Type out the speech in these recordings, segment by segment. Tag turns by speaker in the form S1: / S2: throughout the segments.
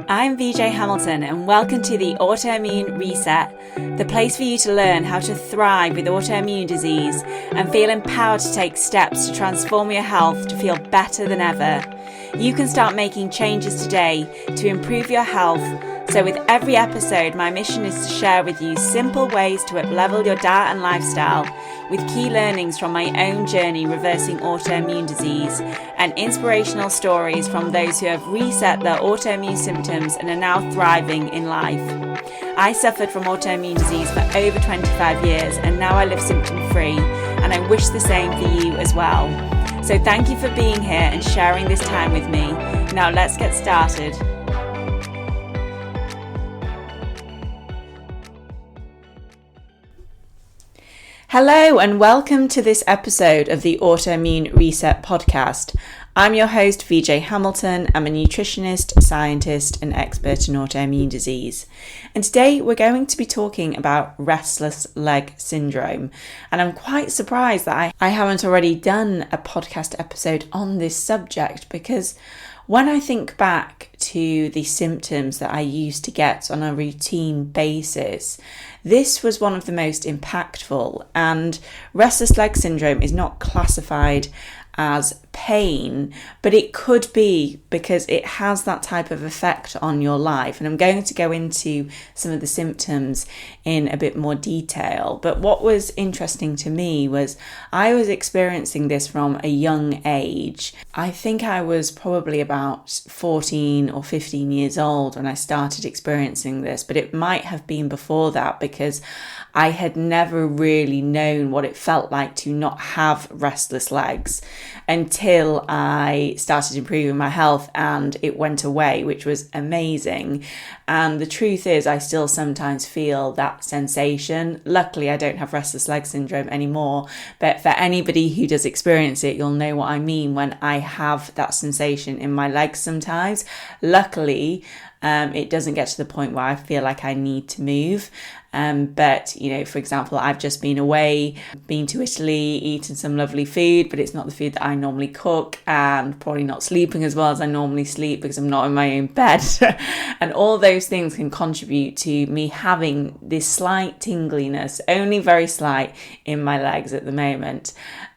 S1: I'm VJ Hamilton and welcome to the Autoimmune RESET, the place for you to learn how to thrive with autoimmune disease and feel empowered to take steps to transform your health to feel better than ever. You can start making changes today to improve your health. So with every episode, my mission is to share with you simple ways to up-level your diet and lifestyle with key learnings from my own journey reversing autoimmune disease and inspirational stories from those who have reset their autoimmune symptoms and are now thriving in life. I suffered from autoimmune disease for over 25 years and now I live symptom-free, and I wish the same for you as well. So thank you for being here and sharing this time with me. Now let's get started. Hello and welcome to this episode of the Autoimmune RESET podcast. I'm your host, VJ Hamilton. I'm a nutritionist, scientist, and expert in autoimmune disease. And today we're going to be talking about restless leg syndrome. And I'm quite surprised that I haven't already done a podcast episode on this subject, because when I think back to the symptoms that I used to get on a routine basis, this was one of the most impactful. And restless leg syndrome is not classified as pain, but it could be because it has that type of effect on your life. And I'm going to go into some of the symptoms in a bit more detail. But what was interesting to me was I was experiencing this from a young age. I think I was probably about 14 or 15 years old when I started experiencing this, but it might have been before that because I had never really known what it felt like to not have restless legs until I started improving my health and it went away, which was amazing. And the truth is, I still sometimes feel that sensation. Luckily, I don't have restless leg syndrome anymore, but for anybody who does experience it, you'll know what I mean when I have that sensation in my legs sometimes. Luckily, it doesn't get to the point where I feel like I need to move. But, you know, for example, I've just been away, been to Italy, eaten some lovely food, but it's not the food that I normally cook, and probably not sleeping as well as I normally sleep because I'm not in my own bed. And all those things can contribute to me having this slight tingliness, only very slight, in my legs at the moment.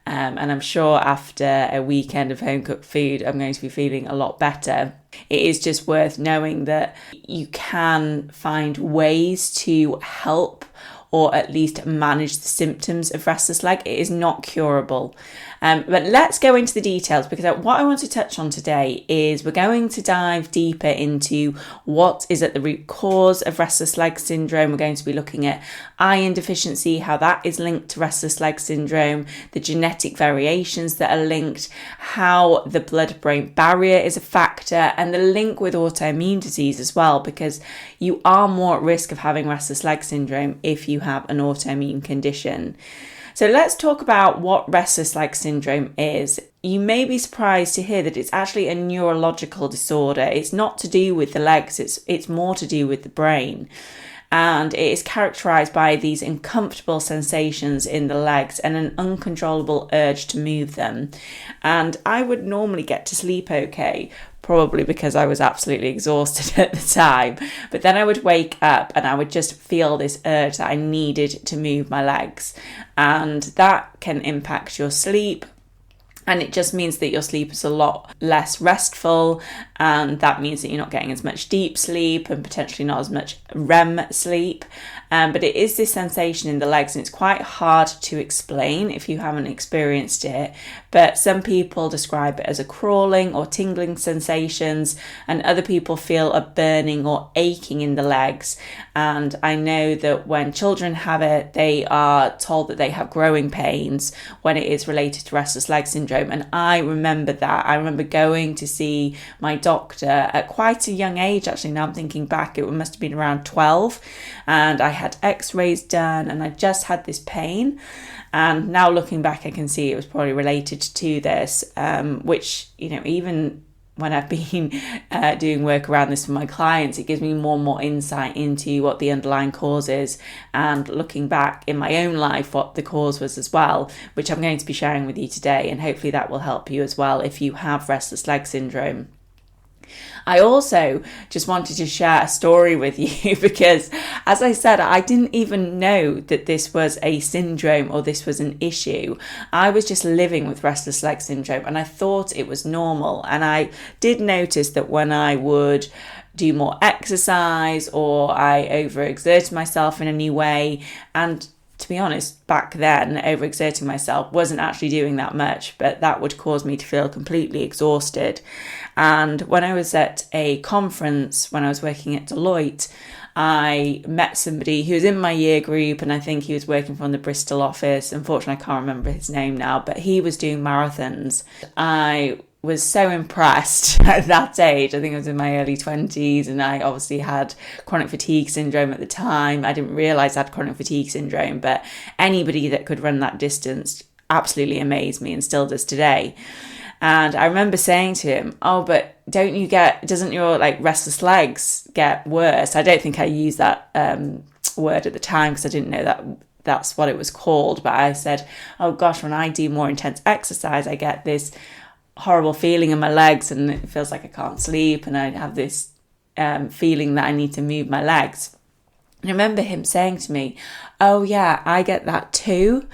S1: And I'm sure after a weekend of home cooked food, I'm going to be feeling a lot better. It is just worth knowing that you can find ways to help or at least manage the symptoms of restless leg. It is not curable. But let's go into the details, because what I want to touch on today is we're going to dive deeper into what is at the root cause of restless leg syndrome. We're going to be looking at iron deficiency, how that is linked to restless leg syndrome, the genetic variations that are linked, how the blood-brain barrier is a factor, and the link with autoimmune disease as well, because you are more at risk of having restless leg syndrome if you have an autoimmune condition. So let's talk about what restless leg syndrome is. You may be surprised to hear that it's actually a neurological disorder. It's not to do with the legs, it's more to do with the brain. And it is characterized by these uncomfortable sensations in the legs and an uncontrollable urge to move them. And I would normally get to sleep okay, probably because I was absolutely exhausted at the time. But then I would wake up and I would just feel this urge that I needed to move my legs. And that can impact your sleep. And it just means that your sleep is a lot less restful, and that means that you're not getting as much deep sleep and potentially not as much REM sleep. But it is this sensation in the legs, and it's quite hard to explain if you haven't experienced it. But some people describe it as a crawling or tingling sensations, and other people feel a burning or aching in the legs. And I know that when children have it, they are told that they have growing pains when it is related to restless leg syndrome. And I remember that. I remember going to see my doctor at quite a young age, actually. Now I'm thinking back, it must have been around 12. And I had x-rays done and I just had this pain. And now looking back, I can see it was probably related to this, which, you know, even when I've been doing work around this for my clients, it gives me more and more insight into what the underlying cause is, and looking back in my own life what the cause was as well, which I'm going to be sharing with you today, and hopefully that will help you as well if you have restless leg syndrome. I also just wanted to share a story with you because, as I said, I didn't even know that this was a syndrome or this was an issue. I was just living with restless leg syndrome and I thought it was normal. And I did notice that when I would do more exercise or I overexerted myself in a new way, and to be honest, back then, overexerting myself wasn't actually doing that much, but that would cause me to feel completely exhausted. And when I was at a conference, when I was working at Deloitte, I met somebody who was in my year group, and I think he was working from the Bristol office. Unfortunately, I can't remember his name now, but he was doing marathons. I was so impressed at that age. I think I was in my early 20s and I obviously had chronic fatigue syndrome at the time. I didn't realise I had chronic fatigue syndrome, but anybody that could run that distance absolutely amazed me and still does today. And I remember saying to him, oh, but doesn't your restless legs get worse? I don't think I used that word at the time because I didn't know that that's what it was called. But I said, oh gosh, when I do more intense exercise, I get this horrible feeling in my legs and it feels like I can't sleep and I have this feeling that I need to move my legs. And I remember him saying to me, oh yeah, I get that too.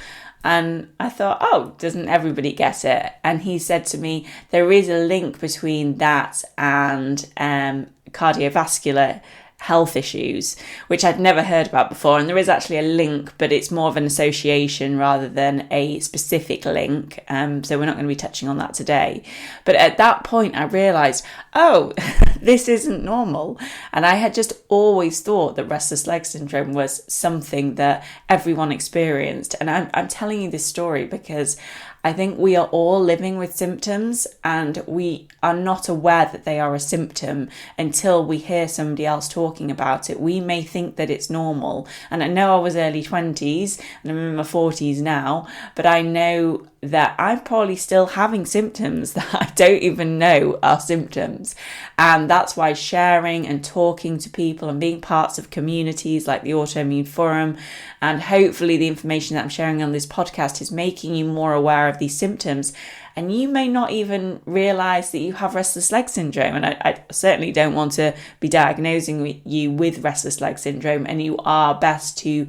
S1: And I thought, oh, doesn't everybody get it? And he said to me, there is a link between that and cardiovascular health issues, which I'd never heard about before. And there is actually a link, but it's more of an association rather than a specific link. So we're not going to be touching on that today. But at that point, I realised, oh, this isn't normal. And I had just always thought that restless leg syndrome was something that everyone experienced. And I'm telling you this story because I think we are all living with symptoms and we are not aware that they are a symptom until we hear somebody else talking about it. We may think that it's normal. And I know I was early 20s and I'm in my 40s now, but I know that I'm probably still having symptoms that I don't even know are symptoms. And that's why sharing and talking to people and being parts of communities like the Autoimmune Forum, and hopefully the information that I'm sharing on this podcast is making you more aware of these symptoms. And you may not even realise that you have restless leg syndrome. And I certainly don't want to be diagnosing you with restless leg syndrome. And you are best to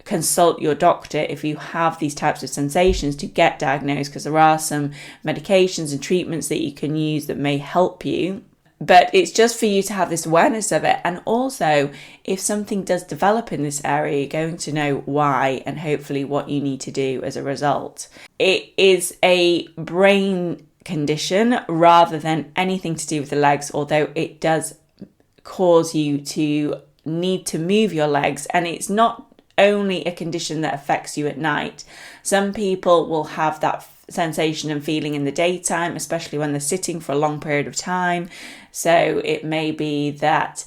S1: consult your doctor if you have these types of sensations to get diagnosed, because there are some medications and treatments that you can use that may help you. But it's just for you to have this awareness of it. And also, if something does develop in this area, you're going to know why and hopefully what you need to do as a result. It is a brain condition rather than anything to do with the legs, although it does cause you to need to move your legs. And it's not only a condition that affects you at night. Some people will have that sensation and feeling in the daytime, especially when they're sitting for a long period of time. So it may be that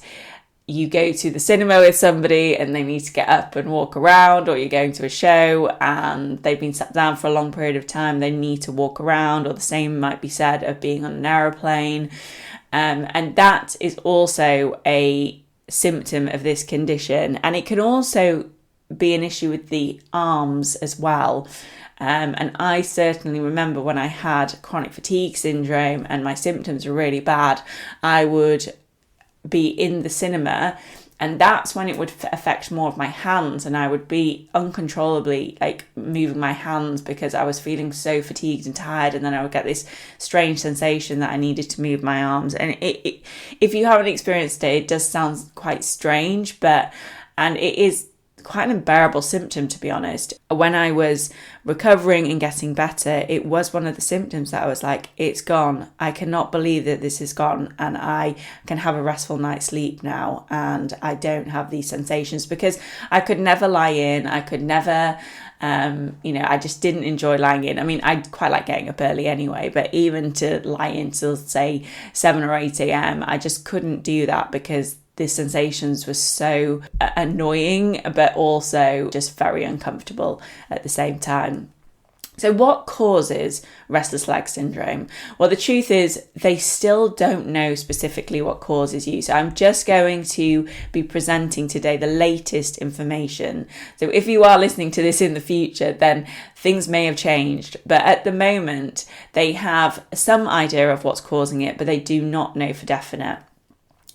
S1: you go to the cinema with somebody and they need to get up and walk around, or you're going to a show and they've been sat down for a long period of time, they need to walk around, or the same might be said of being on an aeroplane. And that is also a symptom of this condition. And it can also be an issue with the arms as well. And I certainly remember when I had chronic fatigue syndrome and my symptoms were really bad, I would be in the cinema and that's when it would affect more of my hands, and I would be uncontrollably moving my hands because I was feeling so fatigued and tired, and then I would get this strange sensation that I needed to move my arms. And it if you haven't experienced it, it does sound quite strange, and it is quite an unbearable symptom, to be honest. When I was recovering and getting better, it was one of the symptoms that I was like, it's gone. I cannot believe that this is gone, and I can have a restful night's sleep now, and I don't have these sensations, because I could never lie in. I could never, I just didn't enjoy lying in. I mean, I quite like getting up early anyway, but even to lie in till say 7 or 8 a.m, I just couldn't do that because the sensations were so annoying, but also just very uncomfortable at the same time. So what causes restless leg syndrome? Well, the truth is they still don't know specifically what causes you. So I'm just going to be presenting today the latest information. So if you are listening to this in the future, then things may have changed. But at the moment, they have some idea of what's causing it, but they do not know for definite.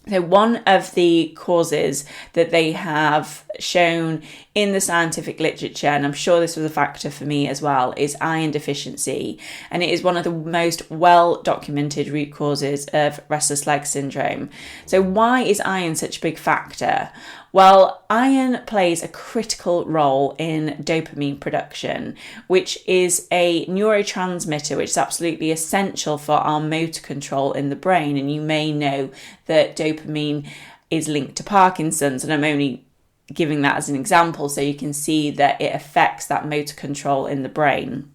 S1: So one of the causes that they have shown in the scientific literature, and I'm sure this was a factor for me as well, is iron deficiency. And it is one of the most well documented root causes of restless leg syndrome. So why is iron such a big factor? Well, iron plays a critical role in dopamine production, which is a neurotransmitter which is absolutely essential for our motor control in the brain. And you may know that dopamine is linked to Parkinson's, and I'm only giving that as an example so you can see that it affects that motor control in the brain.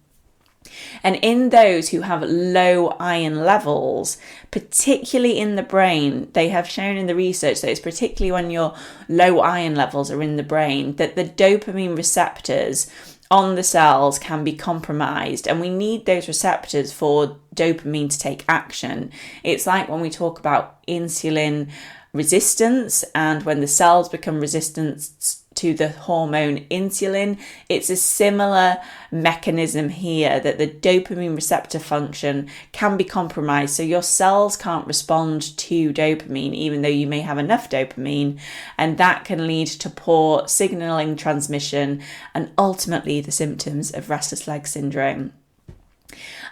S1: And in those who have low iron levels, particularly in the brain, they have shown in the research that it's particularly when your low iron levels are in the brain that the dopamine receptors on the cells can be compromised, and we need those receptors for dopamine to take action. It's like when we talk about insulin resistance, and when the cells become resistant to the hormone insulin, it's a similar mechanism here, that the dopamine receptor function can be compromised. So your cells can't respond to dopamine even though you may have enough dopamine, and that can lead to poor signaling transmission and ultimately the symptoms of restless leg syndrome.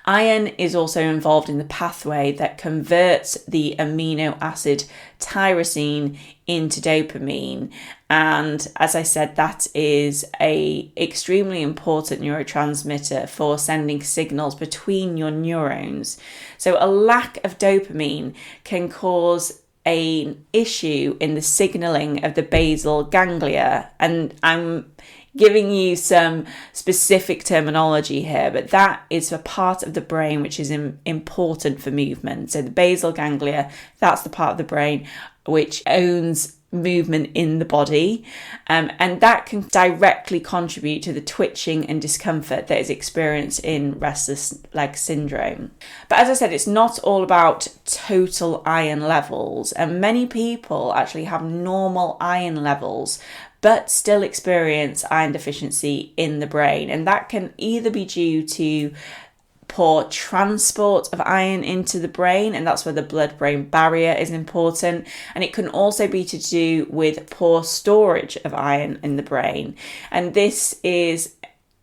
S1: Iron is also involved in the pathway that converts the amino acid tyrosine into dopamine. And as I said, that is a extremely important neurotransmitter for sending signals between your neurons. So a lack of dopamine can cause an issue in the signaling of the basal ganglia. And I'm giving you some specific terminology here, but that is a part of the brain which is important for movement. So the basal ganglia, that's the part of the brain which owns movement in the body, and that can directly contribute to the twitching and discomfort that is experienced in restless leg syndrome. But as I said, it's not all about total iron levels, and many people actually have normal iron levels but still experience iron deficiency in the brain, and that can either be due to poor transport of iron into the brain, and that's where the blood-brain barrier is important, and it can also be to do with poor storage of iron in the brain, and this is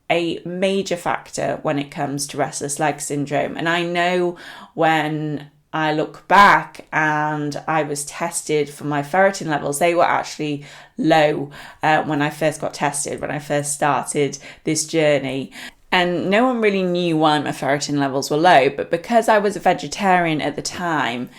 S1: a major factor when it comes to restless leg syndrome. And I know when I look back and I was tested for my ferritin levels, they were actually low when I first got tested, when I first started this journey. And no one really knew why my ferritin levels were low, but because I was a vegetarian at the time,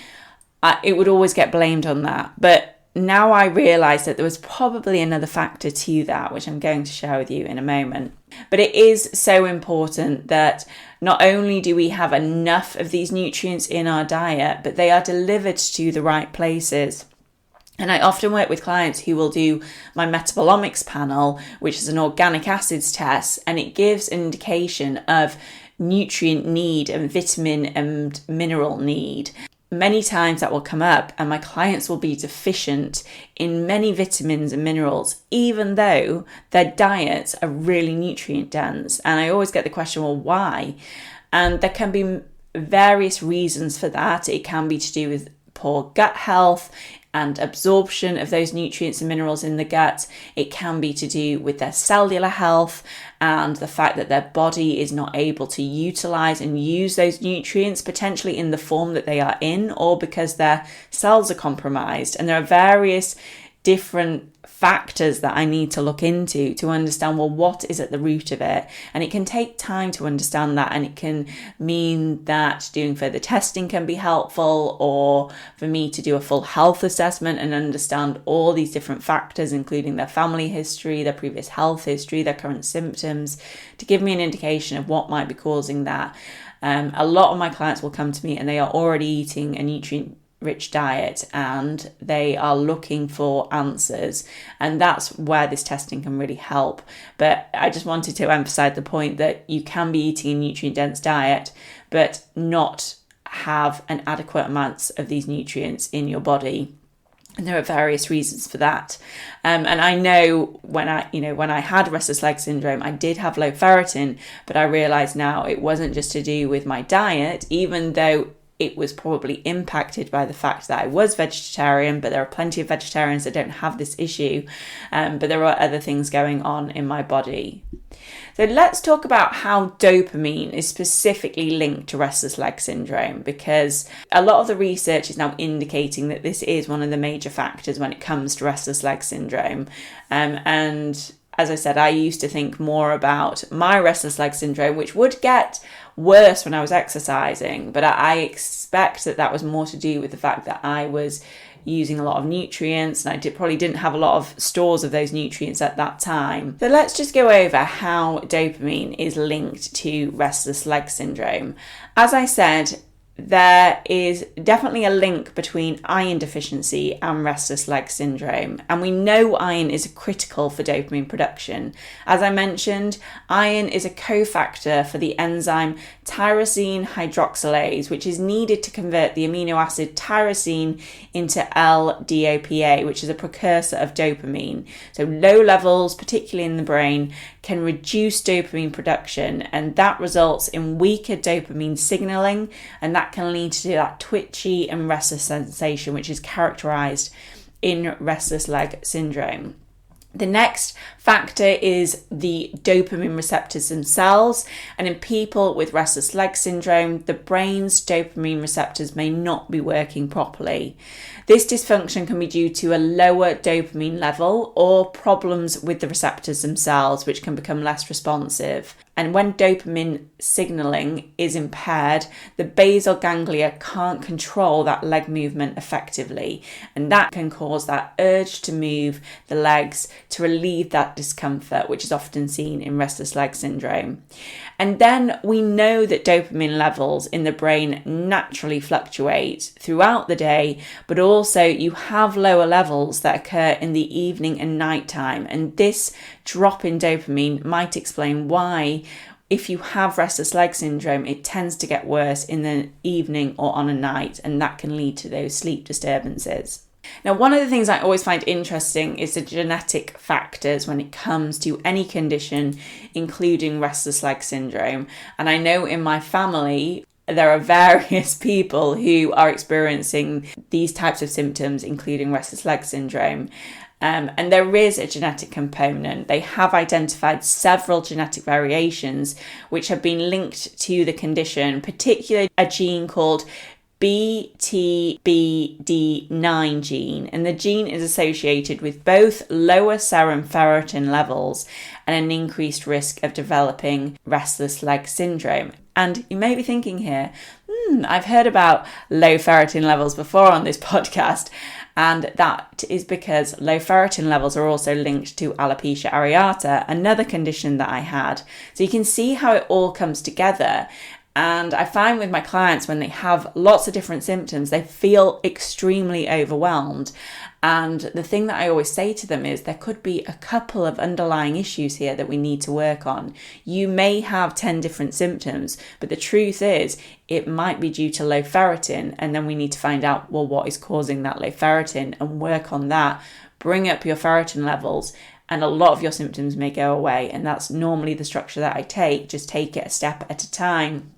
S1: it would always get blamed on that. But now I realise that there was probably another factor to that, which I'm going to share with you in a moment. But it is so important that not only do we have enough of these nutrients in our diet, but they are delivered to the right places. And I often work with clients who will do my metabolomics panel, which is an organic acids test, and it gives an indication of nutrient need and vitamin and mineral need. Many times that will come up and my clients will be deficient in many vitamins and minerals, even though their diets are really nutrient dense. And I always get the question, well, why? And there can be various reasons for that. It can be to do with poor gut health and absorption of those nutrients and minerals in the gut. It can be to do with their cellular health and the fact that their body is not able to utilize and use those nutrients, potentially in the form that they are in, or because their cells are compromised. And there are various different factors that I need to look into to understand, well, what is at the root of it? And it can take time to understand that, and it can mean that doing further testing can be helpful, or for me to do a full health assessment and understand all these different factors, including their family history, their previous health history, their current symptoms, to give me an indication of what might be causing that. A lot of my clients will come to me and they are already eating a nutrient rich diet, and they are looking for answers, and that's where this testing can really help. But I just wanted to emphasize the point that you can be eating a nutrient dense diet but not have an adequate amounts of these nutrients in your body. And there are various reasons for that. And I know when I had restless leg syndrome, I did have low ferritin, but I realize now it wasn't just to do with my diet, even though it was probably impacted by the fact that I was vegetarian, but there are plenty of vegetarians that don't have this issue. But there are other things going on in my body. So let's talk about how dopamine is specifically linked to restless leg syndrome, because a lot of the research is now indicating that this is one of the major factors when it comes to restless leg syndrome. And as I said, I used to think more about my restless leg syndrome, which would get worse when I was exercising, but I expect that was more to do with the fact that I was using a lot of nutrients, and I probably didn't have a lot of stores of those nutrients at that time. So let's just go over how dopamine is linked to restless leg syndrome. As I said, there is definitely a link between iron deficiency and restless leg syndrome, and we know iron is critical for dopamine production. As I mentioned, iron is a cofactor for the enzyme tyrosine hydroxylase, which is needed to convert the amino acid tyrosine into L-DOPA, which is a precursor of dopamine. So low levels, particularly in the brain, can reduce dopamine production, and that results in weaker dopamine signaling, and that can lead to that twitchy and restless sensation, which is characterized in restless leg syndrome. The next factor is the dopamine receptors themselves, and in people with restless leg syndrome, the brain's dopamine receptors may not be working properly. This dysfunction can be due to a lower dopamine level or problems with the receptors themselves, which can become less responsive. And when dopamine signaling is impaired, the basal ganglia can't control that leg movement effectively, and that can cause that urge to move the legs to relieve that discomfort, which is often seen in restless leg syndrome. And then we know that dopamine levels in the brain naturally fluctuate throughout the day, but also you have lower levels that occur in the evening and nighttime. And this drop in dopamine might explain why, if you have restless leg syndrome, it tends to get worse in the evening or on a night, and that can lead to those sleep disturbances. Now, one of the things I always find interesting is the genetic factors when it comes to any condition, including restless leg syndrome. And I know in my family, there are various people who are experiencing these types of symptoms, including restless leg syndrome. And there is a genetic component. They have identified several genetic variations which have been linked to the condition, particularly a gene called BTBD9 gene, and the gene is associated with both lower serum ferritin levels and an increased risk of developing restless leg syndrome. And you may be thinking here, I've heard about low ferritin levels before on this podcast, and that is because low ferritin levels are also linked to alopecia areata, another condition that I had. So you can see how it all comes together. And I find with my clients, when they have lots of different symptoms, they feel extremely overwhelmed. And the thing that I always say to them is there could be a couple of underlying issues here that we need to work on. You may have 10 different symptoms, but the truth is it might be due to low ferritin. And then we need to find out, well, what is causing that low ferritin, and work on that, bring up your ferritin levels, and a lot of your symptoms may go away. And that's normally the structure that I take. Just take it a step at a time,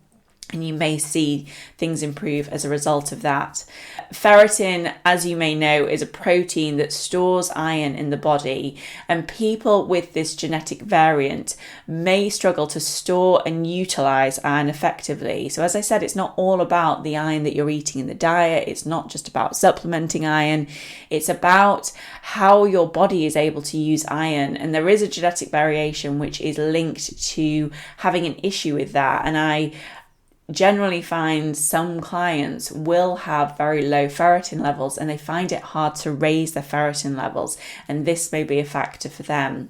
S1: and you may see things improve as a result of that. Ferritin, as you may know, is a protein that stores iron in the body, and people with this genetic variant may struggle to store and utilize iron effectively. So as I said, it's not all about the iron that you're eating in the diet. It's not just about supplementing iron. It's about how your body is able to use iron. And there is a genetic variation which is linked to having an issue with that. And I generally find some clients will have very low ferritin levels, and they find it hard to raise their ferritin levels, and this may be a factor for them.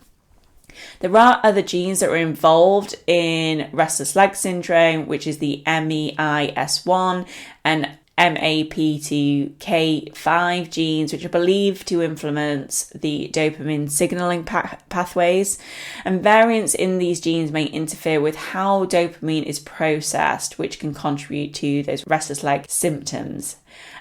S1: There are other genes that are involved in restless leg syndrome, which is the MEIS1 and MAP to K5 genes, which are believed to influence the dopamine signaling pathways. And variants in these genes may interfere with how dopamine is processed, which can contribute to those restless leg symptoms.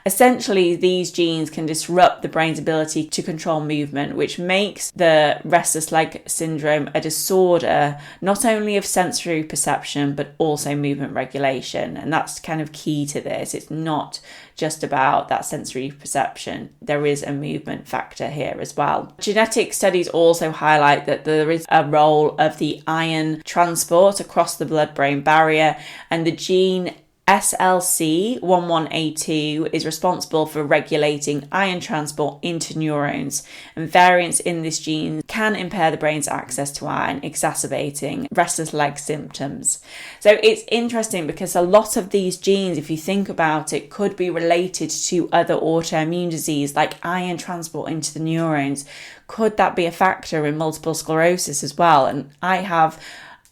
S1: Essentially, these genes can disrupt the brain's ability to control movement, which makes the restless leg syndrome a disorder not only of sensory perception, but also movement regulation. And that's kind of key to this. It's not just about that sensory perception. There is a movement factor here as well. Genetic studies also highlight that there is a role of the ion transport across the blood-brain barrier, and the gene SLC11A2 is responsible for regulating ion transport into neurons, and variants in this gene can impair the brain's access to iron, exacerbating restless leg symptoms. So it's interesting because a lot of these genes, if you think about it, could be related to other autoimmune disease like iron transport into the neurons. Could that be a factor in multiple sclerosis as well? And I have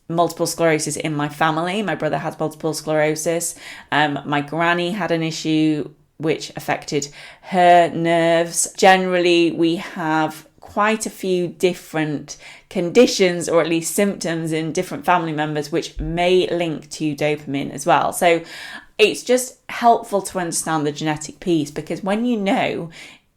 S1: multiple sclerosis in my family. My brother has multiple sclerosis. My granny had an issue which affected her nerves. Generally, we have quite a few different conditions, or at least symptoms, in different family members which may link to dopamine as well. So it's just helpful to understand the genetic piece, because when you know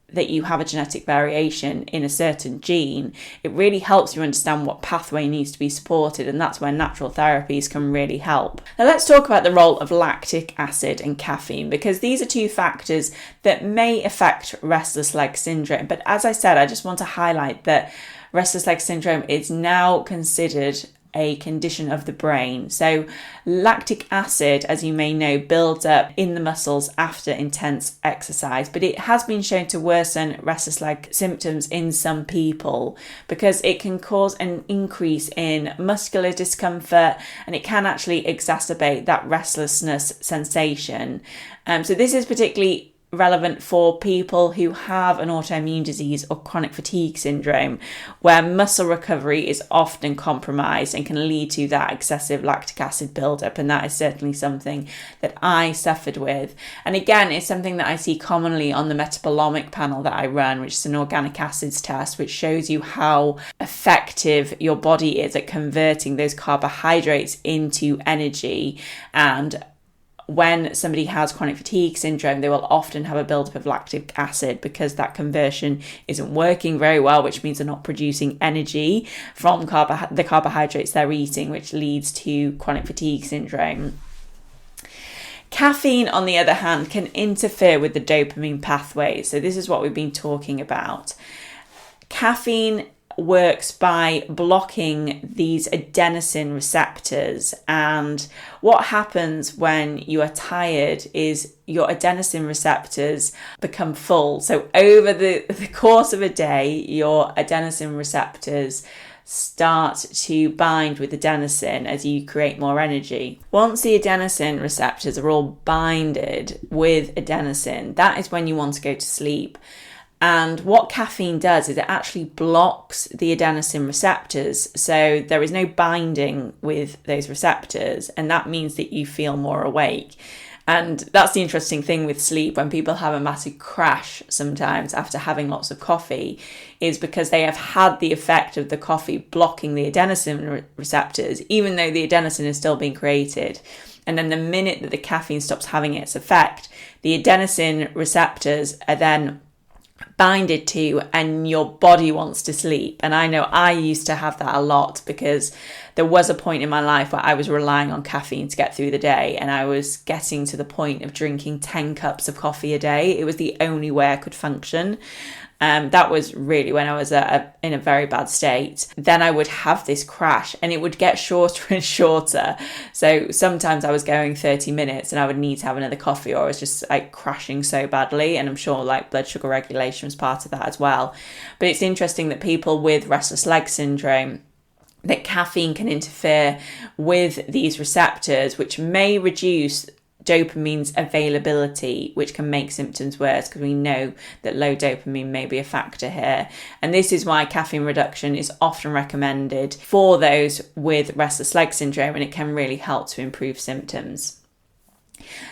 S1: that you have a genetic variation in a certain gene, it really helps you understand what pathway needs to be supported, and that's where natural therapies can really help. Now let's talk about the role of lactic acid and caffeine, because these are two factors that may affect restless leg syndrome. But as I said, I just want to highlight that restless leg syndrome is now considered a condition of the brain. So lactic acid, as you may know, builds up in the muscles after intense exercise, but it has been shown to worsen restless leg symptoms in some people because it can cause an increase in muscular discomfort, and it can actually exacerbate that restlessness sensation. So this is particularly relevant for people who have an autoimmune disease or chronic fatigue syndrome, where muscle recovery is often compromised and can lead to that excessive lactic acid buildup. And that is certainly something that I suffered with. And again, it's something that I see commonly on the metabolomic panel that I run, which is an organic acids test, which shows you how effective your body is at converting those carbohydrates into energy. And when somebody has chronic fatigue syndrome, they will often have a buildup of lactic acid because that conversion isn't working very well, which means they're not producing energy from the carbohydrates they're eating, which leads to chronic fatigue syndrome. Caffeine, on the other hand, can interfere with the dopamine pathway. So this is what we've been talking about. Caffeine works by blocking these adenosine receptors, and what happens when you are tired is your adenosine receptors become full. So over the course of a day, your adenosine receptors start to bind with adenosine as you create more energy. Once the adenosine receptors are all binded with adenosine, that is when you want to go to sleep. And what caffeine does is it actually blocks the adenosine receptors, so there is no binding with those receptors, and that means that you feel more awake. And that's the interesting thing with sleep. When people have a massive crash sometimes after having lots of coffee, is because they have had the effect of the coffee blocking the adenosine receptors, even though the adenosine is still being created. And then the minute that the caffeine stops having its effect, the adenosine receptors are then binded to, and your body wants to sleep. And I know I used to have that a lot, because there was a point in my life where I was relying on caffeine to get through the day, and I was getting to the point of drinking 10 cups of coffee a day. It was the only way I could function. That was really when I was in a very bad state. Then I would have this crash, and it would get shorter and shorter. So sometimes I was going 30 minutes and I would need to have another coffee, or I was just like crashing so badly. And I'm sure like blood sugar regulation was part of that as well. But it's interesting that people with restless leg syndrome, that caffeine can interfere with these receptors, which may reduce dopamine's availability, which can make symptoms worse, because we know that low dopamine may be a factor here. And this is why caffeine reduction is often recommended for those with restless leg syndrome, and it can really help to improve symptoms.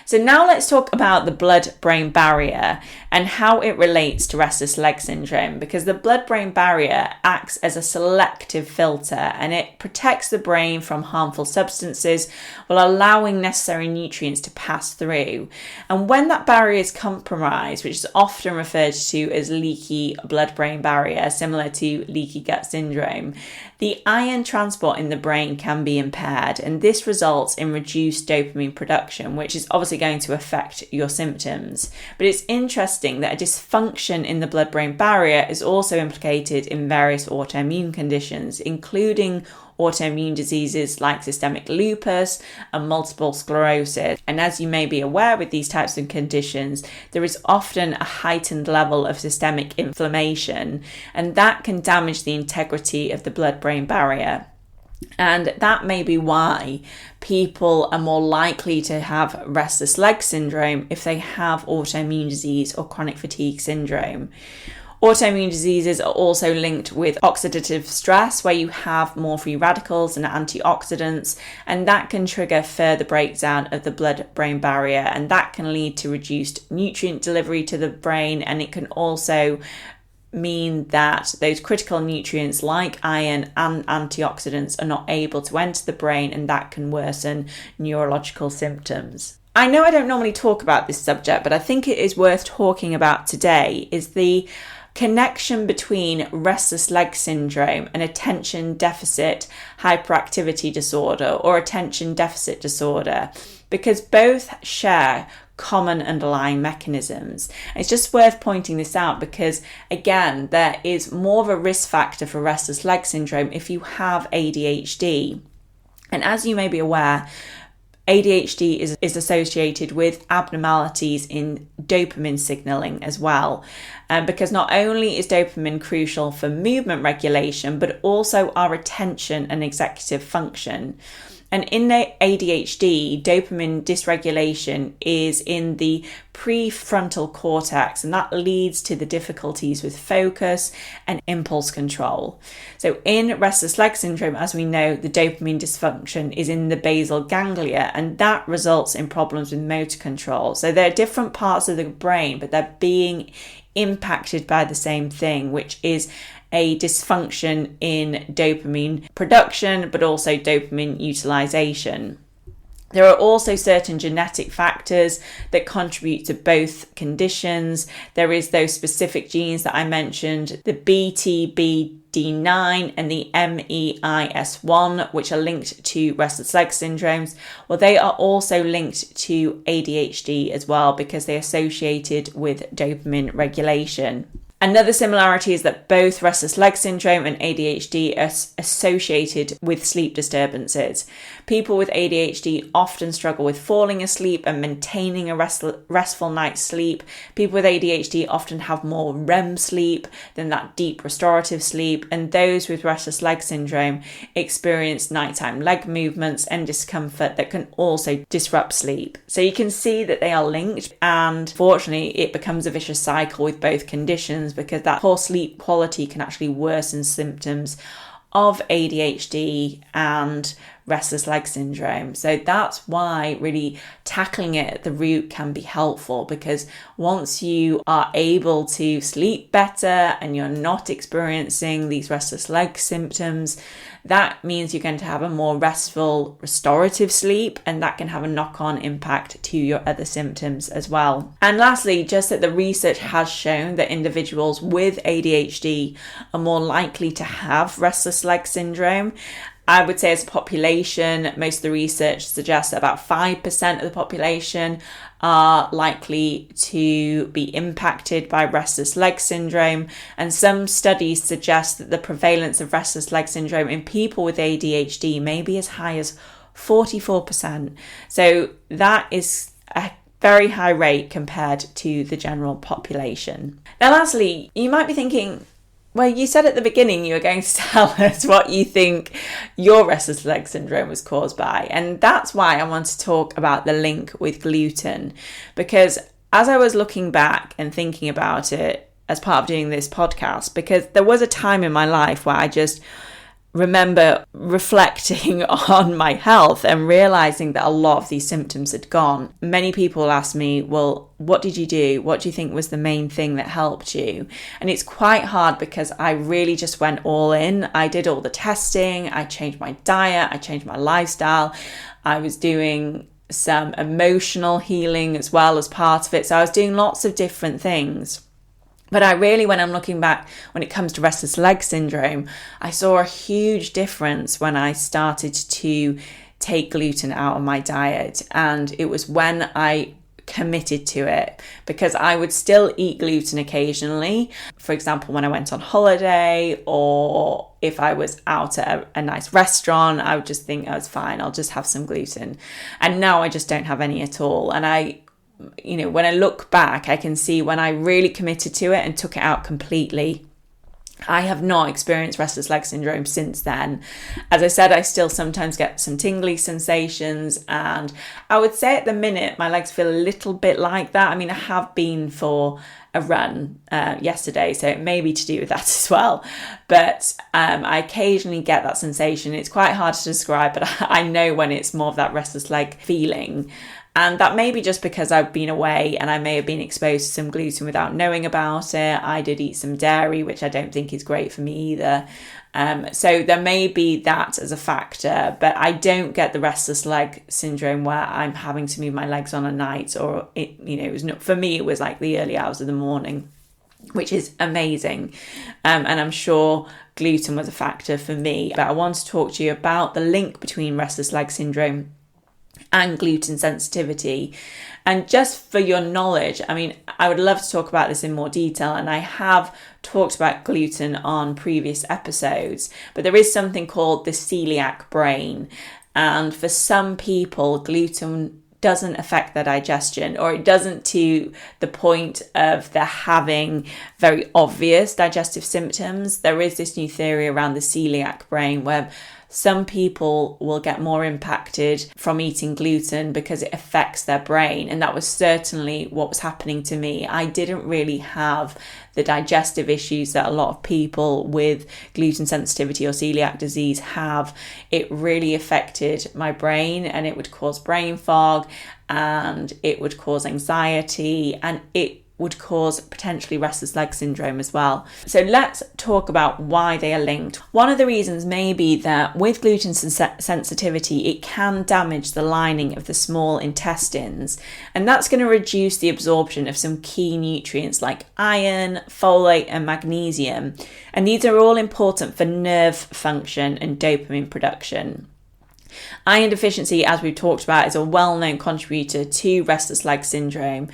S1: So now let's talk about the blood-brain barrier and how it relates to restless leg syndrome, because the blood-brain barrier acts as a selective filter and it protects the brain from harmful substances while allowing necessary nutrients to pass through. And when that barrier is compromised, which is often referred to as leaky blood-brain barrier, similar to leaky gut syndrome, the iron transport in the brain can be impaired, and this results in reduced dopamine production, which is obviously going to affect your symptoms. But it's interesting that a dysfunction in the blood-brain barrier is also implicated in various autoimmune conditions, including autoimmune diseases like systemic lupus and multiple sclerosis. And as you may be aware, with these types of conditions, there is often a heightened level of systemic inflammation, and that can damage the integrity of the blood-brain barrier. And that may be why people are more likely to have restless leg syndrome if they have autoimmune disease or chronic fatigue syndrome. Autoimmune diseases are also linked with oxidative stress, where you have more free radicals and antioxidants, and that can trigger further breakdown of the blood-brain barrier, and that can lead to reduced nutrient delivery to the brain, and it can also mean that those critical nutrients like iron and antioxidants are not able to enter the brain, and that can worsen neurological symptoms. I know I don't normally talk about this subject, but I think it is worth talking about today, is the connection between restless leg syndrome and attention deficit hyperactivity disorder or attention deficit disorder, because both share common underlying mechanisms. It's just worth pointing this out because, again, there is more of a risk factor for restless leg syndrome if you have ADHD. And as you may be aware, ADHD is associated with abnormalities in dopamine signaling as well, because not only is dopamine crucial for movement regulation, but also our attention and executive function. And in ADHD, dopamine dysregulation is in the prefrontal cortex, and that leads to the difficulties with focus and impulse control. So in restless leg syndrome, as we know, the dopamine dysfunction is in the basal ganglia, and that results in problems with motor control. So there are different parts of the brain, but they're being impacted by the same thing, which is a dysfunction in dopamine production, but also dopamine utilization. There are also certain genetic factors that contribute to both conditions. There is those specific genes that I mentioned, the BTBD9 and the MEIS1, which are linked to restless leg syndromes. Well, they are also linked to ADHD as well, because they're associated with dopamine regulation. Another similarity is that both restless leg syndrome and ADHD are associated with sleep disturbances. People with ADHD often struggle with falling asleep and maintaining a restful night's sleep. People with ADHD often have more REM sleep than that deep restorative sleep, and those with restless leg syndrome experience nighttime leg movements and discomfort that can also disrupt sleep. So you can see that they are linked, and fortunately it becomes a vicious cycle with both conditions, because that poor sleep quality can actually worsen symptoms of ADHD and restless leg syndrome. So that's why really tackling it at the root can be helpful, because once you are able to sleep better and you're not experiencing these restless leg symptoms, that means you're going to have a more restful, restorative sleep, and that can have a knock-on impact to your other symptoms as well. And lastly, just that the research has shown that individuals with ADHD are more likely to have restless leg syndrome. I would say as a population, most of the research suggests that about 5% of the population are likely to be impacted by restless leg syndrome. And some studies suggest that the prevalence of restless leg syndrome in people with ADHD may be as high as 44%. So that is a very high rate compared to the general population. Now, lastly, you might be thinking, well, you said at the beginning you were going to tell us what you think your restless leg syndrome was caused by. And that's why I want to talk about the link with gluten. Because as I was looking back and thinking about it as part of doing this podcast, because there was a time in my life where I just remember reflecting on my health and realizing that a lot of these symptoms had gone. Many people ask me, well, what did you do? What do you think was the main thing that helped you? And it's quite hard because I really just went all in. I did all the testing. I changed my diet. I changed my lifestyle. I was doing some emotional healing as well as part of it. So I was doing lots of different things. But I really, when I'm looking back, when it comes to restless leg syndrome, I saw a huge difference when I started to take gluten out of my diet. And it was when I committed to it, because I would still eat gluten occasionally. For example, when I went on holiday, or if I was out at a nice restaurant, I would just think, oh, it's fine, I'll just have some gluten. And now I just don't have any at all. And when I look back, I can see when I really committed to it and took it out completely, I have not experienced restless leg syndrome since then. As I said, I still sometimes get some tingly sensations, and I would say at the minute my legs feel a little bit like that. I mean, I have been for a run yesterday, so it may be to do with that as well. But I occasionally get that sensation. It's quite hard to describe, but I know when it's more of that restless leg feeling. And that may be just because I've been away and I may have been exposed to some gluten without knowing about it. I did eat some dairy, which I don't think is great for me either. So there may be that as a factor, but I don't get the restless leg syndrome where I'm having to move my legs on a night, or it was not, for me, it was like the early hours of the morning, which is amazing. And I'm sure gluten was a factor for me. But I want to talk to you about the link between restless leg syndrome and gluten sensitivity. And just for your knowledge, I mean, I would love to talk about this in more detail, and I have talked about gluten on previous episodes, but there is something called the celiac brain. And for some people, gluten doesn't affect their digestion, or it doesn't to the point of they're having very obvious digestive symptoms. There is this new theory around the celiac brain where some people will get more impacted from eating gluten because it affects their brain. And that was certainly what was happening to me. I didn't really have the digestive issues that a lot of people with gluten sensitivity or celiac disease have. It really affected my brain, and it would cause brain fog, and it would cause anxiety, and it would cause potentially restless leg syndrome as well. So let's talk about why they are linked. One of the reasons may be that with gluten sensitivity, it can damage the lining of the small intestines, and that's going to reduce the absorption of some key nutrients like iron, folate, and magnesium. And these are all important for nerve function and dopamine production. Iron deficiency, as we've talked about, is a well-known contributor to restless leg syndrome.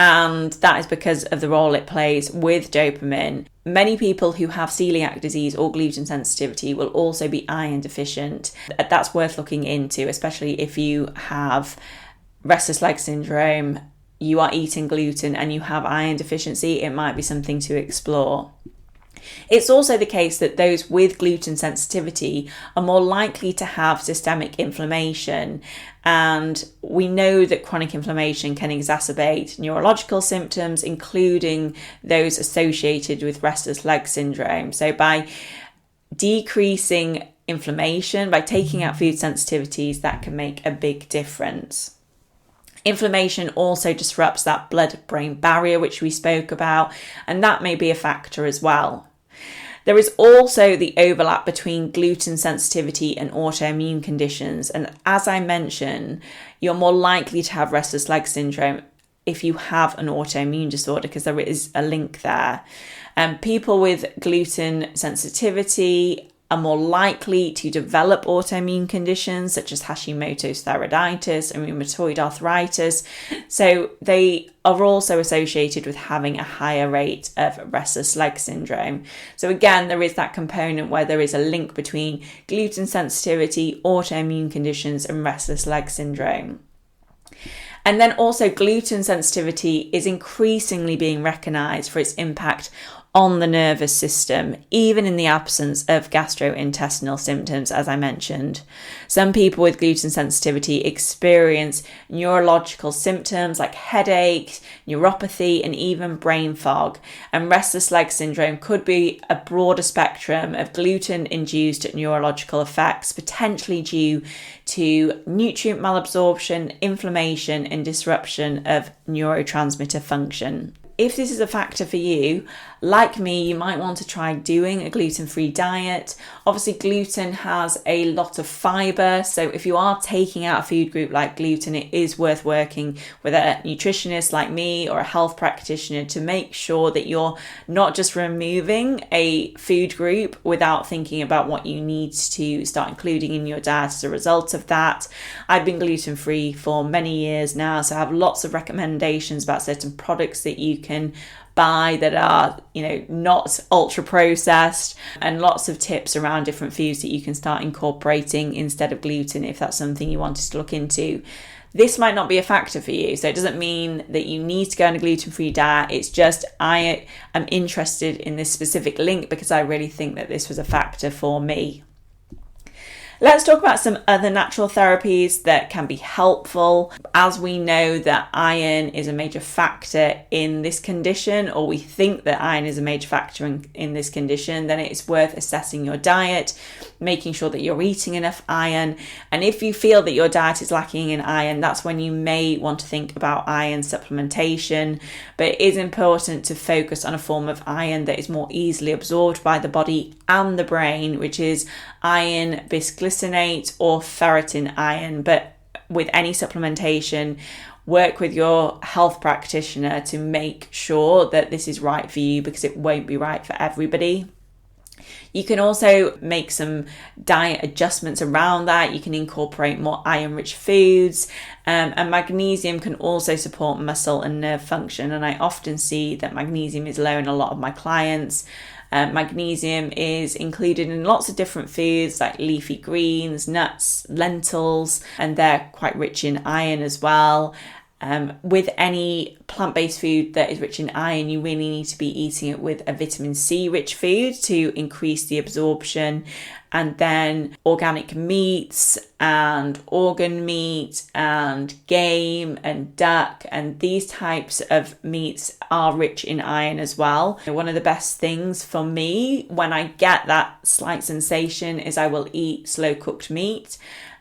S1: And that is because of the role it plays with dopamine. Many people who have celiac disease or gluten sensitivity will also be iron deficient. That's worth looking into, especially if you have restless leg syndrome, you are eating gluten and you have iron deficiency. It might be something to explore. It's also the case that those with gluten sensitivity are more likely to have systemic inflammation, and we know that chronic inflammation can exacerbate neurological symptoms, including those associated with restless leg syndrome. So by decreasing inflammation, by taking out food sensitivities, that can make a big difference. Inflammation also disrupts that blood-brain barrier, which we spoke about, and that may be a factor as well. There is also the overlap between gluten sensitivity and autoimmune conditions. And as I mentioned, you're more likely to have restless leg syndrome if you have an autoimmune disorder, because there is a link there. People with gluten sensitivity are more likely to develop autoimmune conditions such as Hashimoto's thyroiditis and rheumatoid arthritis. So they are also associated with having a higher rate of restless leg syndrome. So again, there is that component where there is a link between gluten sensitivity, autoimmune conditions, and restless leg syndrome. And then also gluten sensitivity is increasingly being recognised for its impact on the nervous system, even in the absence of gastrointestinal symptoms, as I mentioned. Some people with gluten sensitivity experience neurological symptoms like headaches, neuropathy, and even brain fog. And restless leg syndrome could be a broader spectrum of gluten-induced neurological effects, potentially due to nutrient malabsorption, inflammation, and disruption of neurotransmitter function. If this is a factor for you, like me, you might want to try doing a gluten-free diet. Obviously, gluten has a lot of fibre, so if you are taking out a food group like gluten, it is worth working with a nutritionist like me or a health practitioner to make sure that you're not just removing a food group without thinking about what you need to start including in your diet as a result of that. I've been gluten-free for many years now, so I have lots of recommendations about certain products that you can buy that are, not ultra processed, and lots of tips around different foods that you can start incorporating instead of gluten if that's something you wanted to look into. This might not be a factor for you, so it doesn't mean that you need to go on a gluten-free diet. It's just I am interested in this specific link because I really think that this was a factor for me. Let's talk about some other natural therapies that can be helpful. As we know that iron is a major factor in this condition, or we think that iron is a major factor in this condition, then it's worth assessing your diet, making sure that you're eating enough iron. And if you feel that your diet is lacking in iron, that's when you may want to think about iron supplementation. But it is important to focus on a form of iron that is more easily absorbed by the body and the brain, which is iron bisglycinate or ferritin iron. But with any supplementation, work with your health practitioner to make sure that this is right for you, because it won't be right for everybody. You can also make some diet adjustments around that. You can incorporate more iron-rich foods, and magnesium can also support muscle and nerve function. And I often see that magnesium is low in a lot of my clients. Magnesium is included in lots of different foods like leafy greens, nuts, lentils, and they're quite rich in iron as well. With any plant-based food that is rich in iron, you really need to be eating it with a vitamin C rich food to increase the absorption. And then organic meats and organ meat and game and duck and these types of meats are rich in iron as well. One of the best things for me when I get that slight sensation is I will eat slow cooked meat.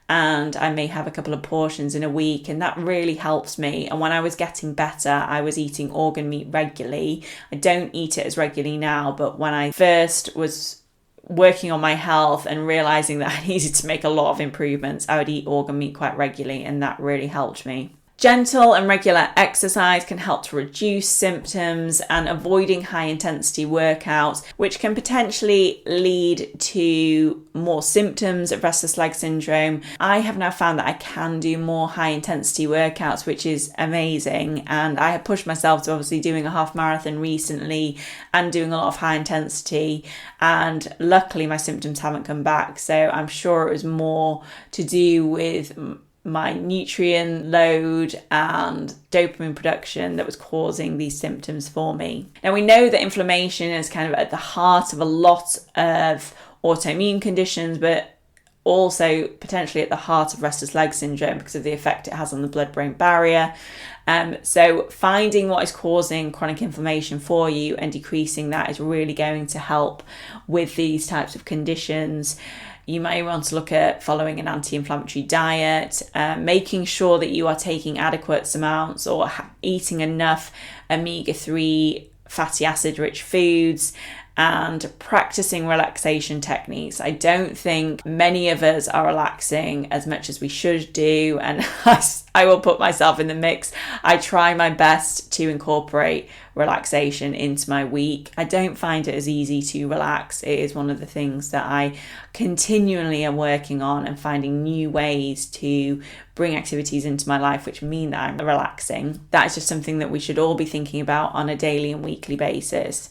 S1: And I may have a couple of portions in a week, and that really helps me. And when I was getting better, I was eating organ meat regularly. I don't eat it as regularly now, but when I first was working on my health and realizing that I needed to make a lot of improvements, I would eat organ meat quite regularly, and that really helped me. Gentle and regular exercise can help to reduce symptoms, and avoiding high intensity workouts, which can potentially lead to more symptoms of restless leg syndrome. I have now found that I can do more high intensity workouts, which is amazing. And I have pushed myself to obviously doing a half marathon recently and doing a lot of high intensity. And luckily my symptoms haven't come back. So I'm sure it was more to do with my nutrient load and dopamine production that was causing these symptoms for me. Now we know that inflammation is kind of at the heart of a lot of autoimmune conditions, but also potentially at the heart of restless leg syndrome because of the effect it has on the blood-brain barrier. So finding what is causing chronic inflammation for you and decreasing that is really going to help with these types of conditions. You may want to look at following an anti-inflammatory diet, making sure that you are taking adequate amounts or eating enough omega-3 fatty acid rich foods, and practicing relaxation techniques. I don't think many of us are relaxing as much as we should do, and I will put myself in the mix. I try my best to incorporate relaxation into my week. I don't find it as easy to relax. It is one of the things that I continually am working on and finding new ways to bring activities into my life which mean that I'm relaxing. That is just something that we should all be thinking about on a daily and weekly basis.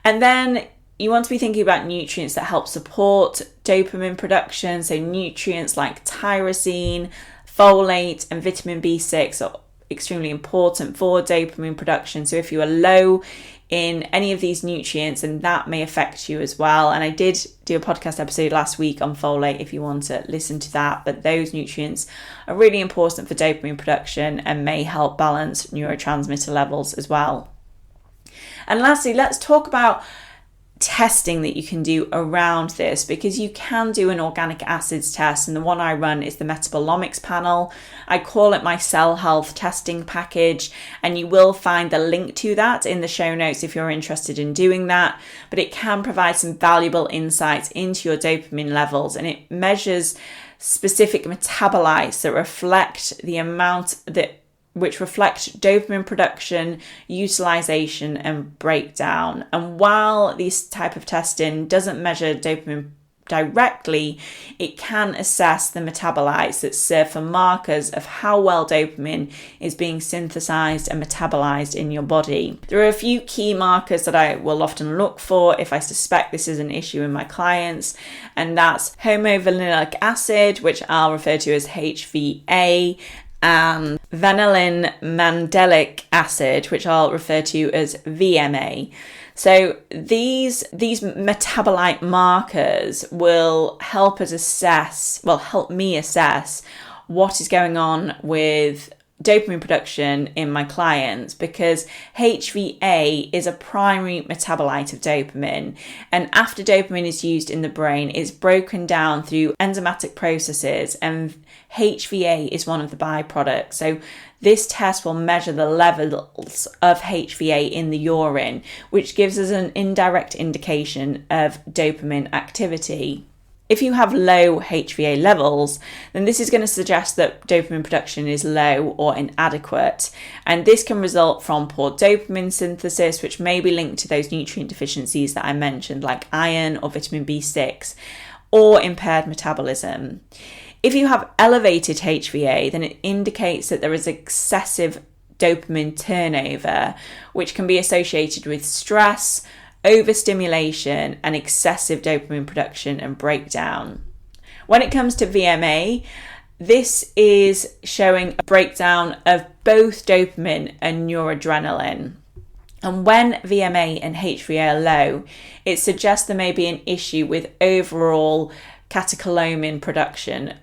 S1: And then you want to be thinking about nutrients that help support dopamine production. So nutrients like tyrosine, folate, and vitamin B6 are extremely important for dopamine production. So if you are low in any of these nutrients, and that may affect you as well. And I did do a podcast episode last week on folate if you want to listen to that, but those nutrients are really important for dopamine production and may help balance neurotransmitter levels as well. And lastly, let's talk about testing that you can do around this, because you can do an organic acids test, and the one I run is the metabolomics panel. I call it my cell health testing package, and you will find the link to that in the show notes if you're interested in doing that. But it can provide some valuable insights into your dopamine levels, and it measures specific metabolites that reflect the amount which reflect dopamine production, utilization, and breakdown. And while this type of testing doesn't measure dopamine directly, it can assess the metabolites that serve for markers of how well dopamine is being synthesized and metabolized in your body. There are a few key markers that I will often look for if I suspect this is an issue in my clients, and that's homovalinic acid, which I'll refer to as HVA, and vanillin mandelic acid, which I'll refer to as VMA. So these metabolite markers will help me assess what is going on with dopamine production in my clients, because HVA is a primary metabolite of dopamine, and after dopamine is used in the brain, it's broken down through enzymatic processes, and HVA is one of the byproducts. So this test will measure the levels of HVA in the urine, which gives us an indirect indication of dopamine activity. If you have low HVA levels, then this is going to suggest that dopamine production is low or inadequate. And this can result from poor dopamine synthesis, which may be linked to those nutrient deficiencies that I mentioned, like iron or vitamin B6, or impaired metabolism. If you have elevated HVA, then it indicates that there is excessive dopamine turnover, which can be associated with stress, overstimulation, and excessive dopamine production and breakdown. When it comes to VMA, this is showing a breakdown of both dopamine and noradrenaline. And when VMA and HVA are low, it suggests there may be an issue with overall catecholamine production,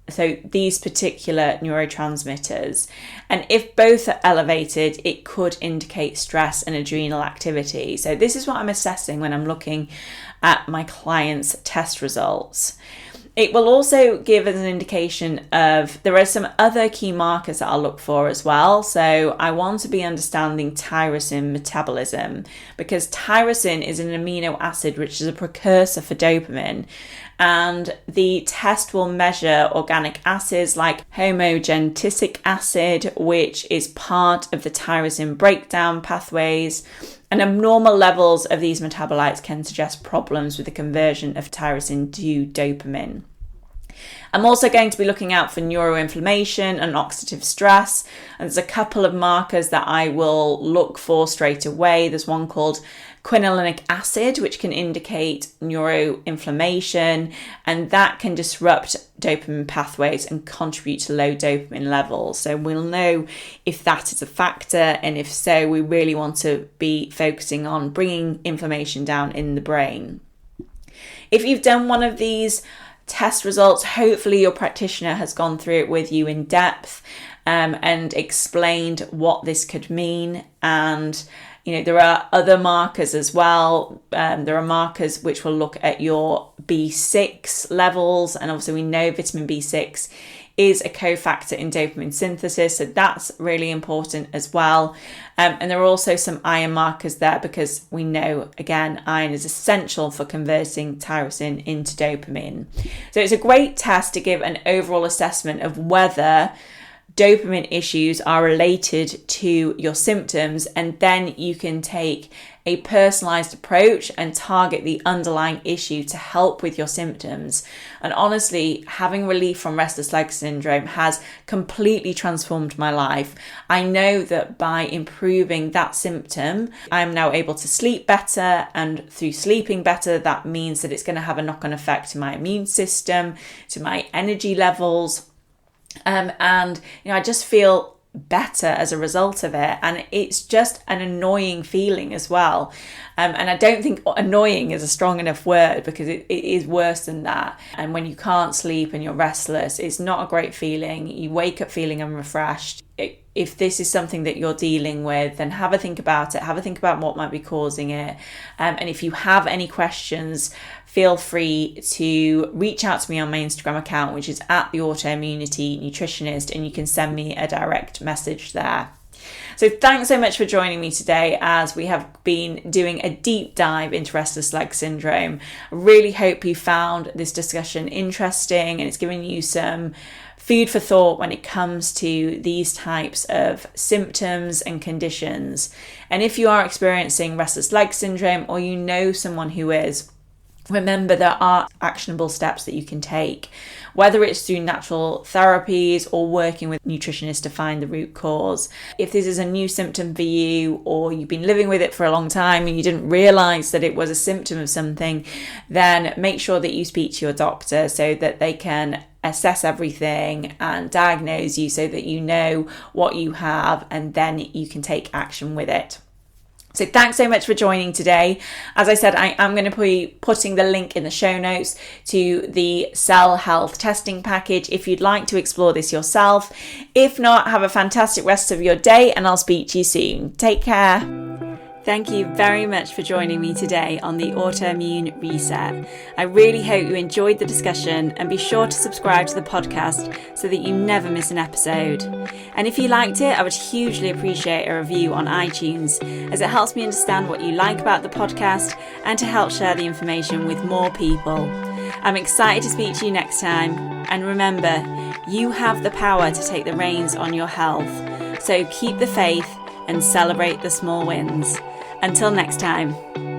S1: so these particular neurotransmitters. And if both are elevated, it could indicate stress and adrenal activity. So this is what I'm assessing when I'm looking at my clients' test results. It will also give us an indication of, there are some other key markers that I'll look for as well. So I want to be understanding tyrosine metabolism, because tyrosine is an amino acid which is a precursor for dopamine. And the test will measure organic acids like homogentisic acid, which is part of the tyrosine breakdown pathways. And abnormal levels of these metabolites can suggest problems with the conversion of tyrosine to dopamine. I'm also going to be looking out for neuroinflammation and oxidative stress. And there's a couple of markers that I will look for straight away. There's one called quinolinic acid, which can indicate neuroinflammation, and that can disrupt dopamine pathways and contribute to low dopamine levels. So we'll know if that is a factor, and if so, we really want to be focusing on bringing inflammation down in the brain. If you've done one of these test results, hopefully your practitioner has gone through it with you in depth and explained what this could mean. And there are other markers as well. There are markers which will look at your B6 levels, and obviously we know vitamin B6 is a cofactor in dopamine synthesis, so that's really important as well. And there are also some iron markers there, because we know, again, iron is essential for converting tyrosine into dopamine. So it's a great test to give an overall assessment of whether dopamine issues are related to your symptoms, and then you can take a personalized approach and target the underlying issue to help with your symptoms. And honestly, having relief from restless leg syndrome has completely transformed my life. I know that by improving that symptom, I'm now able to sleep better, and through sleeping better, that means that it's going to have a knock-on effect to my immune system, to my energy levels. And I just feel better as a result of it. And it's just an annoying feeling as well. And I don't think annoying is a strong enough word, because it is worse than that. And when you can't sleep and you're restless, it's not a great feeling. You wake up feeling unrefreshed. If this is something that you're dealing with, then have a think about it. Have a think about what might be causing it. And if you have any questions, feel free to reach out to me on my Instagram account, which is @the Autoimmunity Nutritionist, and you can send me a direct message there. So thanks so much for joining me today, as we have been doing a deep dive into restless leg syndrome. I really hope you found this discussion interesting, and it's given you some food for thought when it comes to these types of symptoms and conditions. And if you are experiencing restless leg syndrome, or you know someone who is, remember there are actionable steps that you can take, whether it's through natural therapies or working with nutritionists to find the root cause. If this is a new symptom for you, or you've been living with it for a long time and you didn't realize that it was a symptom of something, then make sure that you speak to your doctor so that they can assess everything and diagnose you, so that you know what you have and then you can take action with it. So thanks so much for joining today. As I said, I am going to be putting the link in the show notes to the cell health testing package if you'd like to explore this yourself. If not, have a fantastic rest of your day, and I'll speak to you soon. Take care. Thank you very much for joining me today on the Autoimmune Reset. I really hope you enjoyed the discussion, and be sure to subscribe to the podcast so that you never miss an episode. And if you liked it, I would hugely appreciate a review on iTunes, as it helps me understand what you like about the podcast and to help share the information with more people. I'm excited to speak to you next time, and remember, you have the power to take the reins on your health. So keep the faith and celebrate the small wins. Until next time.